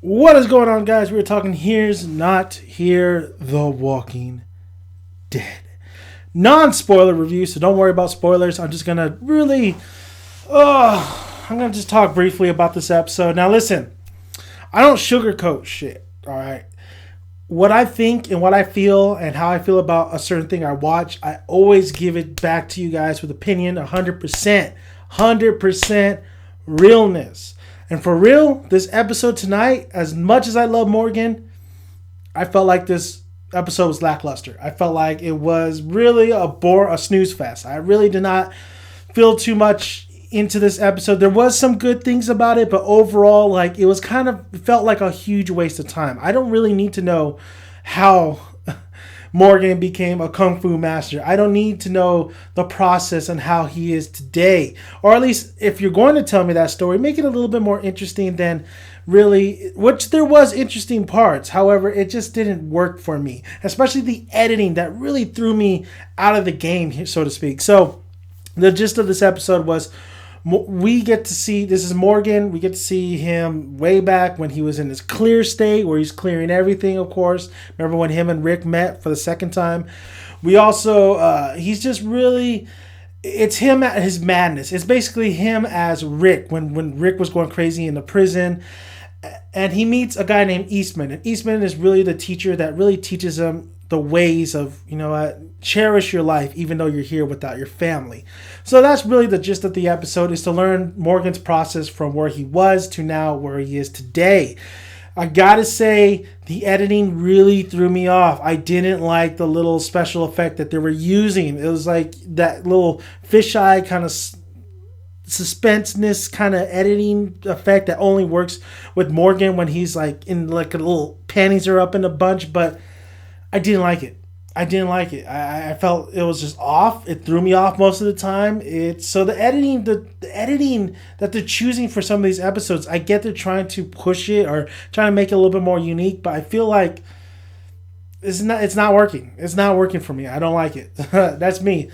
What is going on, guys? We're talking Here's Not Here, The Walking Dead. Non-spoiler review, so don't worry about spoilers. I'm just going to I'm going to just talk briefly about this episode. Now, listen, I don't sugarcoat shit, all right? What I think and what I feel and how I feel about a certain thing I watch, I always give it back to you guys with opinion, 100% realness. And for real, this episode tonight, as much as I love Morgan, I felt like this episode was lackluster. I felt like it was really a snooze fest. I really did not feel too much into this episode. There was some good things about it, but overall, like, it felt like a huge waste of time. I don't really need to know how Morgan became a kung fu master. I don't need to know the process and how he is today. Or at least, if you're going to tell me that story, make it a little bit more interesting than really, which there was interesting parts. However, it just didn't work for me. Especially the editing that really threw me out of the game, so to speak. So, the gist of this episode was, we get to see, this is Morgan, we get to see him way back when he was in his clear state, where he's clearing everything, of course. Remember when him and Rick met for the second time? We also, he's just really, it's him at his madness. It's basically him as Rick, when Rick was going crazy in the prison. And he meets a guy named Eastman. And Eastman is really the teacher that really teaches him the ways of, cherish your life even though you're here without your family. So that's really the gist of the episode, is to learn Morgan's process from where he was to now where he is today. I gotta say, the editing really threw me off. I didn't like the little special effect that they were using. It was like that little fisheye kind of suspenseness kind of editing effect that only works with Morgan when he's like in like a little panties are up in a bunch, but I didn't like it. I felt it was just off. It threw me off most of the time. So the editing that they're choosing for some of these episodes, I get they're trying to push it or trying to make it a little bit more unique, but I feel like it's not working. It's not working for me. I don't like it. That's me.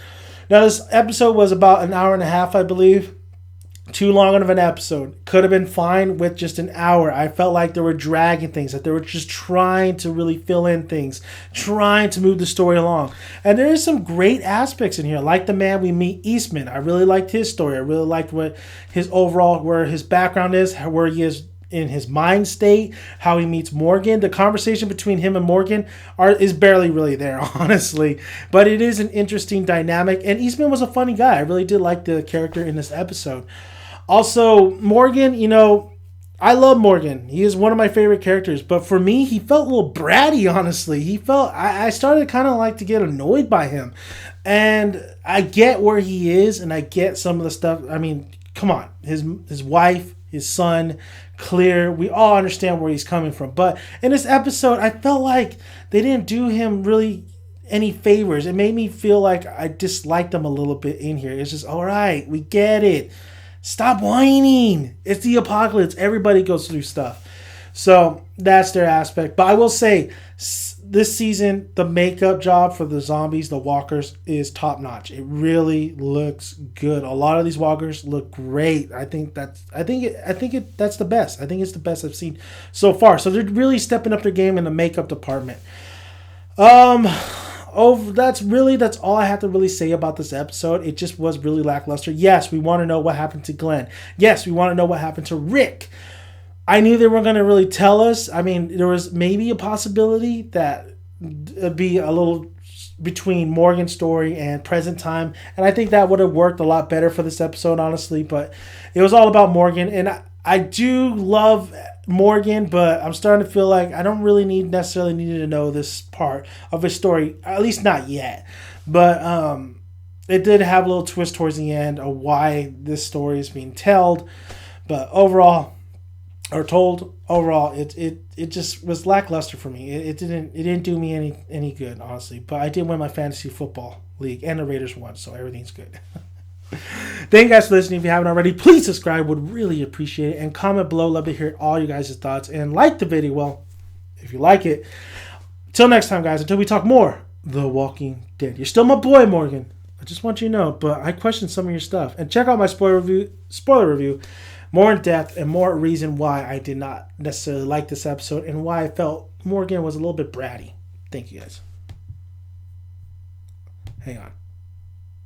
Now, this episode was about an hour and a half, I believe. Too long of an episode. Could have been fine with just an hour. I felt like they were dragging things, that they were just trying to really fill in things, trying to move the story along. And there is some great aspects in here. Like the man we meet, Eastman. I really liked his story. I really liked what his overall, where his background is, where he is in his mind state, how he meets Morgan. The conversation between him and Morgan is barely really there, honestly. But it is an interesting dynamic. And Eastman was a funny guy. I really did like the character in this episode. Also, Morgan, I love Morgan. He is one of my favorite characters. But for me, he felt a little bratty, honestly. I started kind of like to get annoyed by him. And I get where he is, and I get some of the stuff. I mean, come on. His wife, his son, Clear. We all understand where he's coming from. But in this episode, I felt like they didn't do him really any favors. It made me feel like I disliked him a little bit in here. It's just, all right, we get it. Stop whining. It's the apocalypse. Everybody goes through stuff. So that's their aspect. But I will say, this season, the makeup job for the zombies, the walkers, is top notch. It really looks good. A lot of these walkers look great. That's the best. I think it's the best I've seen so far. So they're really stepping up their game in the makeup department. That's all I have to really say about this episode. It just was really lackluster. Yes, we want to know what happened to Glenn. Yes, we want to know what happened to Rick. I knew they weren't going to really tell us. I mean, there was maybe a possibility that it'd be a little between Morgan's story and present time, and I think that would have worked a lot better for this episode, honestly. But it was all about Morgan, and I do love Morgan, but I'm starting to feel like I don't really necessarily need to know this part of his story, at least not yet. But it did have a little twist towards the end of why this story is being told. But overall, it just was lackluster for me. It didn't do me any good, honestly. But I did win my fantasy football league, and the Raiders won, so everything's good. Thank you guys for listening. If you haven't already, please subscribe. Would really appreciate it. And comment below. Love to hear all you guys' thoughts. And like the video, well, if you like it. Till next time, guys. Until we talk more, The Walking Dead. You're still my boy, Morgan. I just want you to know. But I questioned some of your stuff. And check out my spoiler review more in depth and more reason why I did not necessarily like this episode and why I felt Morgan was a little bit bratty. Thank you guys. Hang on.